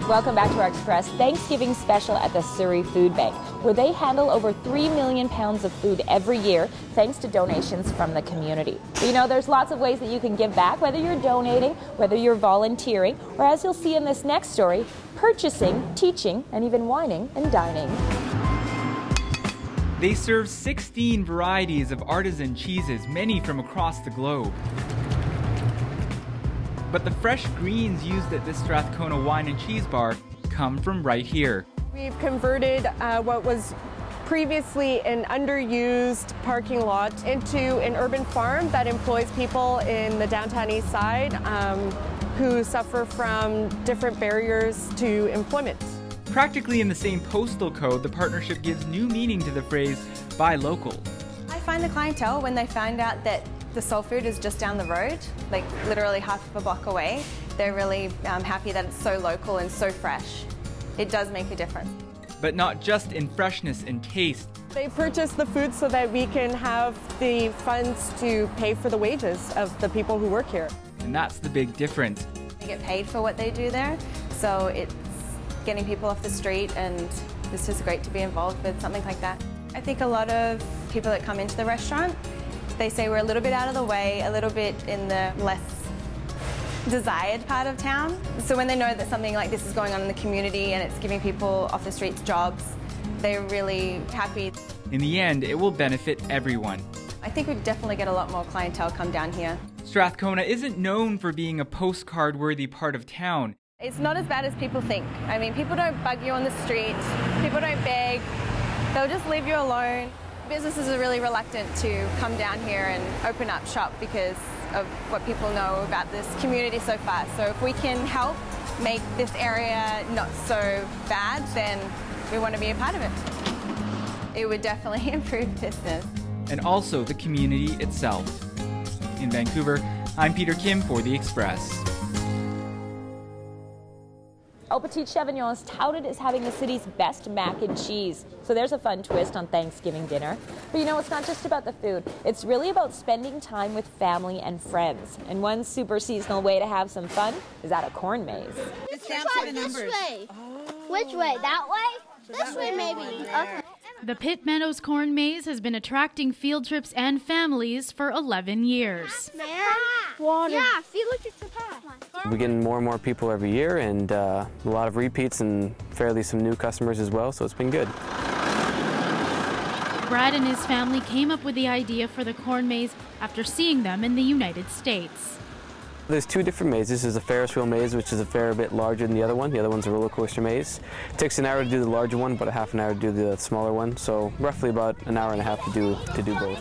Welcome back to our Express Thanksgiving special at the Surrey Food Bank, where they handle over 3 million pounds of food every year thanks to donations from the community. But you know, there's lots of ways that you can give back, whether you're donating, whether you're volunteering, or as you'll see in this next story, purchasing, teaching, and even wining and dining. They serve 16 varieties of artisan cheeses, many from across the globe. But the fresh greens used at this Strathcona Wine and Cheese Bar come from right here. We've converted what was previously an underused parking lot into an urban farm that employs people in the downtown east side who suffer from different barriers to employment. Practically in the same postal code, the partnership gives new meaning to the phrase, buy local. I find the clientele, when they find out that the soul food is just down the road, like literally half of a block away, they're really happy that it's so local and so fresh. It does make a difference. But not just in freshness and taste. They purchase the food so that we can have the funds to pay for the wages of the people who work here. And that's the big difference. They get paid for what they do there, so it's getting people off the street, and it's just great to be involved with something like that. I think a lot of people that come into the restaurant, they say we're a little bit out of the way, a little bit in the less desired part of town. So when they know that something like this is going on in the community and it's giving people off the streets jobs, they're really happy. In the end, it will benefit everyone. I think we'd definitely get a lot more clientele come down here. Strathcona isn't known for being a postcard-worthy part of town. It's not as bad as people think. I mean, people don't bug you on the street, people don't beg, they'll just leave you alone. Businesses are really reluctant to come down here and open up shop because of what people know about this community so far. So if we can help make this area not so bad, then we want to be a part of it. It would definitely improve business. And also the community itself. In Vancouver, I'm Peter Kim for The Express. Au Petit Chavignol is touted as having the city's best mac and cheese. So there's a fun twist on Thanksgiving dinner. But you know, it's not just about the food. It's really about spending time with family and friends. And one super seasonal way to have some fun is at a corn maze. This way. Which way? That way? This way maybe. Okay. The Pitt Meadows Corn Maze has been attracting field trips and families for 11 years. Water. Yeah, feel like it's a path. We're getting more and more people every year, and a lot of repeats and fairly some new customers as well, so it's been good. Brad and his family came up with the idea for the corn maze after seeing them in the United States. There's two different mazes. There's a Ferris wheel maze, which is a fair bit larger than the other one. The other one's a roller coaster maze. It takes an hour to do the larger one, but a half an hour to do the smaller one. So roughly about an hour and a half to do both.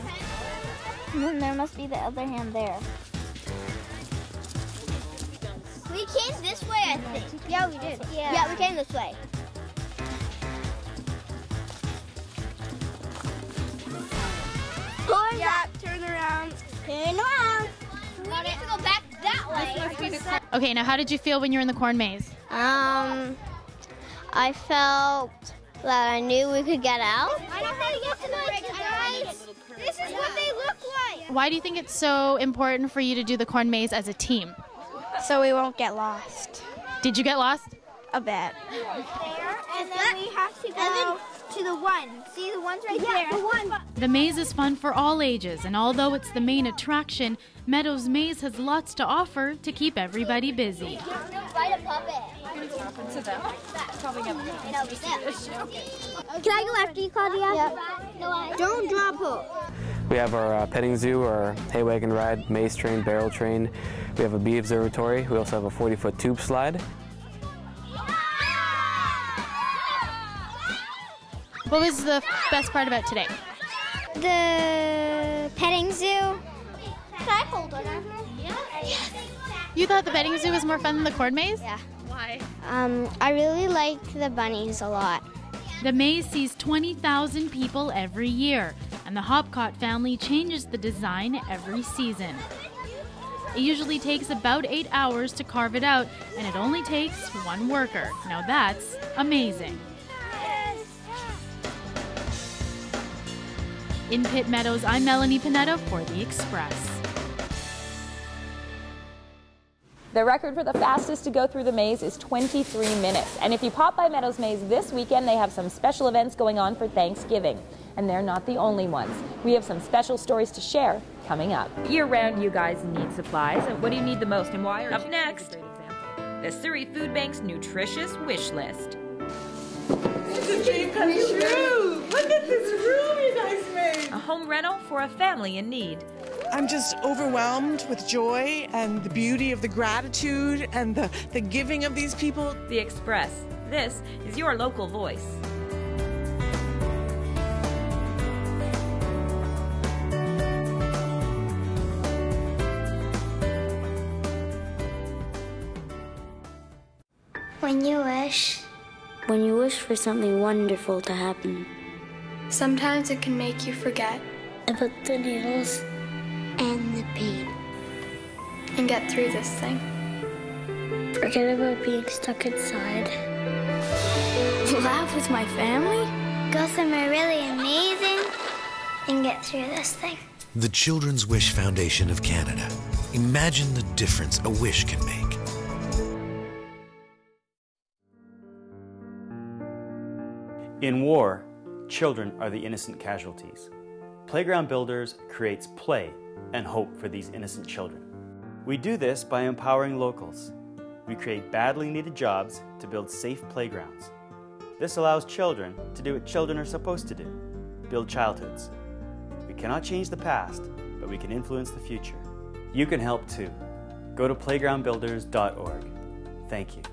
And then there must be the other hand there. We came this way, I think. Yeah, we did. Yeah, we came this way. Yeah, turn around. Turn around. We need to go back that way. Okay, now how did you feel when you were in the corn maze? I felt that I knew we could get out. I know how to get to the This is what they look like. Why do you think it's so important for you to do the corn maze as a team? So we won't get lost. Did you get lost? A bit. And then we have to go to the one. See, the one's right there. The one. The maze is fun for all ages, and although it's the main attraction, Meadows Maze has lots to offer to keep everybody busy. Ride a puppet. Can I go after you, Claudia? Yeah. Don't drop her. We have our petting zoo, our hay wagon ride, maze train, barrel train. We have a bee observatory. We also have a 40-foot tube slide. What was the best part about today? The petting zoo. Can I hold on? Yes. You thought the petting zoo was more fun than the corn maze? Yeah. Why? I really liked the bunnies a lot. The maze sees 20,000 people every year, and the Hopcott family changes the design every season. It usually takes about 8 hours to carve it out, and it only takes one worker. Now that's amazing. In Pitt Meadows, I'm Melanie Pineda for The Express. The record for the fastest to go through the maze is 23 minutes. And if you pop by Meadows Maze this weekend, they have some special events going on for Thanksgiving. And they're not the only ones. We have some special stories to share coming up. Year-round, you guys need supplies. And what do you need the most and why? Up next, the Surrey Food Bank's nutritious wish list. It's a dream come true. Look at this room you guys made. A home rental for a family in need. I'm just overwhelmed with joy and the beauty of the gratitude and the giving of these people. The Express. This is your local voice. When you wish. When you wish for something wonderful to happen. Sometimes it can make you forget About the needles and the pain. and get through this thing. Forget about being stuck inside. Laugh with my family? Go somewhere really amazing and get through this thing. The Children's Wish Foundation of Canada. Imagine the difference a wish can make. In war, children are the innocent casualties. Playground Builders creates play and hope for these innocent children. We do this by empowering locals. We create badly needed jobs to build safe playgrounds. This allows children to do what children are supposed to do, build childhoods. We cannot change the past, but we can influence the future. You can help too. Go to playgroundbuilders.org. Thank you.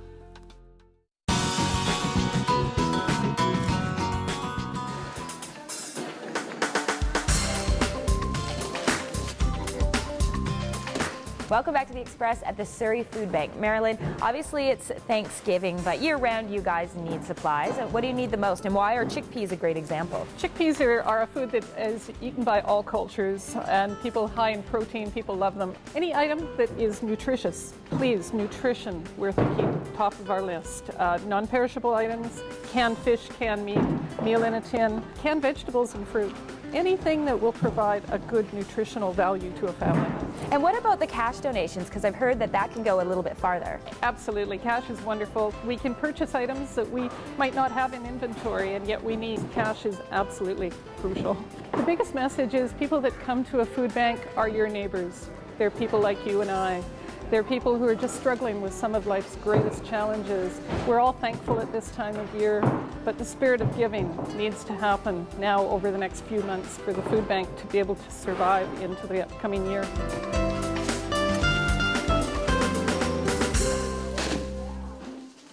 Welcome back to the Express at the Surrey Food Bank. Marilyn, obviously it's Thanksgiving, but year-round you guys need supplies. What do you need the most and why? Are chickpeas a great example? Chickpeas are a food that is eaten by all cultures, and people high in protein, people love them. Any item that is nutritious, please, nutrition, we're thinking top of our list. Non-perishable items, canned fish, canned meat, meal in a tin, canned vegetables and fruit. Anything that will provide a good nutritional value to a family. And what about the cash donations? Because I've heard that that can go a little bit farther. Absolutely. Cash is wonderful. We can purchase items that we might not have in inventory, and yet we need. Cash is absolutely crucial. The biggest message is people that come to a food bank are your neighbors. They're people like you and I. They're people who are just struggling with some of life's greatest challenges. We're all thankful at this time of year, but the spirit of giving needs to happen now over the next few months for the food bank to be able to survive into the upcoming year.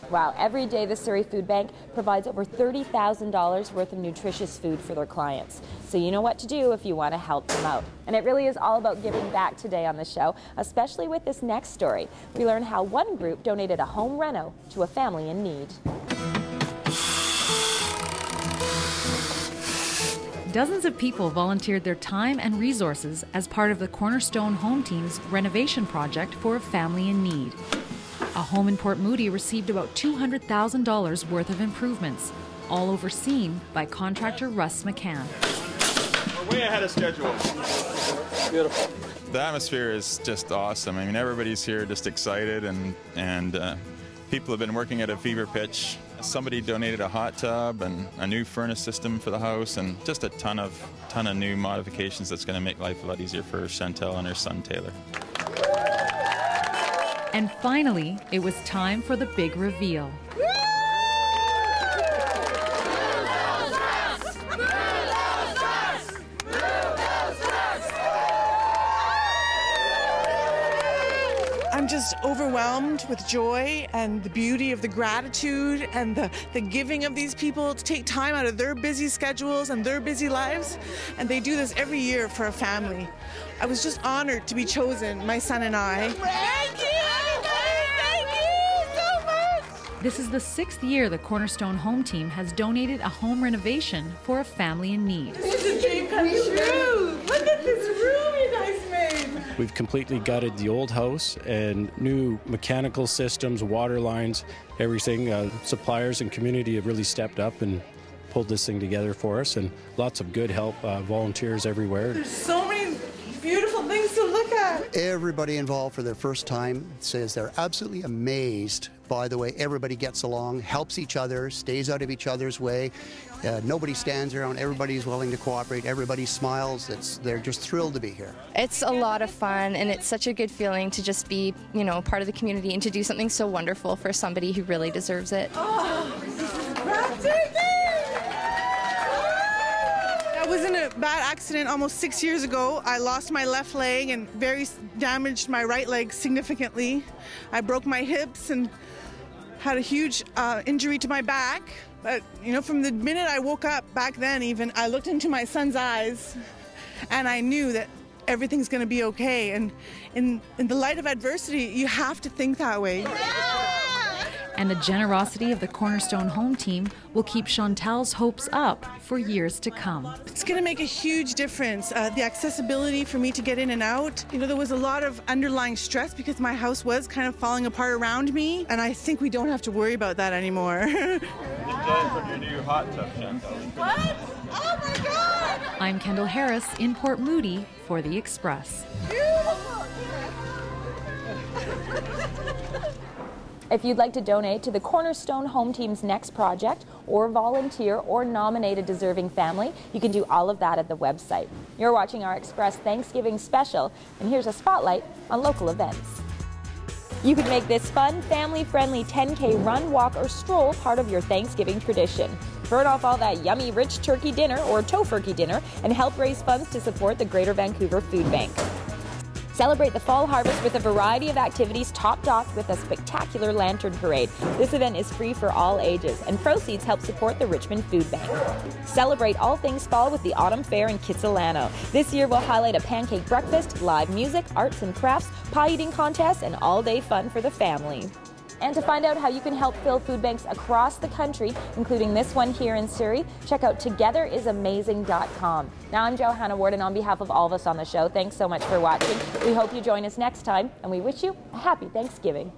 Wow, every day the Surrey Food Bank provides over $30,000 worth of nutritious food for their clients. So you know what to do if you want to help them out. And it really is all about giving back today on the show, especially with this next story. We learn how one group donated a home reno to a family in need. Dozens of people volunteered their time and resources as part of the Cornerstone Home Team's renovation project for a family in need. A home in Port Moody received about $200,000 worth of improvements, all overseen by contractor Russ McCann. We're way ahead of schedule. Beautiful. The atmosphere is just awesome. I mean, everybody's here just excited, and people have been working at a fever pitch. Somebody donated a hot tub and a new furnace system for the house, and just a ton of new modifications that's going to make life a lot easier for Chantel and her son Taylor. And finally, it was time for the big reveal. I'm just overwhelmed with joy and the beauty of the gratitude and the giving of these people to take time out of their busy schedules and their busy lives. And they do this every year for a family. I was just honored to be chosen, my son and I. Thank you! Thank you so much! This is the 6th year the Cornerstone Home Team has donated a home renovation for a family in need. This is a dream come true! Look at this room you guys made! We've completely gutted the old house and new mechanical systems, water lines, everything. Suppliers and community have really stepped up and pulled this thing together for us, and lots of good help, volunteers everywhere. There's so many beautiful things to look at. Everybody involved for their first time says they're absolutely amazed by the way everybody gets along, helps each other, stays out of each other's way. Nobody stands around, everybody's willing to cooperate, everybody smiles. They're just thrilled to be here. It's a lot of fun, and it's such a good feeling to just be, you know, part of the community and to do something so wonderful for somebody who really deserves it. I was in a bad accident almost 6 years ago. I lost my left leg and damaged my right leg significantly. I broke my hips and had a huge injury to my back. But, you know, from the minute I woke up back then even, I looked into my son's eyes and I knew that everything's going to be okay. And in the light of adversity, you have to think that way. And the generosity of the Cornerstone Home Team will keep Chantal's hopes up for years to come. It's going to make a huge difference. The accessibility for me to get in and out. You know, there was a lot of underlying stress because my house was kind of falling apart around me, and I think we don't have to worry about that anymore. Excited for your new hot tub, Chantal. What? Oh my God! I'm Kendall Harris in Port Moody for The Express. If you'd like to donate to the Cornerstone Home Team's next project, or volunteer or nominate a deserving family, you can do all of that at the website. You're watching our Express Thanksgiving special, and here's a spotlight on local events. You could make this fun, family-friendly 10K run, walk, or stroll part of your Thanksgiving tradition. Burn off all that yummy rich turkey dinner or tofurkey dinner and help raise funds to support the Greater Vancouver Food Bank. Celebrate the fall harvest with a variety of activities topped off with a spectacular lantern parade. This event is free for all ages, and proceeds help support the Richmond Food Bank. Celebrate all things fall with the Autumn Fair in Kitsilano. This year we'll highlight a pancake breakfast, live music, arts and crafts, pie eating contests, and all-day fun for the family. And to find out how you can help fill food banks across the country, including this one here in Surrey, check out togetherisamazing.com. Now, I'm Johanna Ward, and on behalf of all of us on the show, thanks so much for watching. We hope you join us next time, and we wish you a happy Thanksgiving.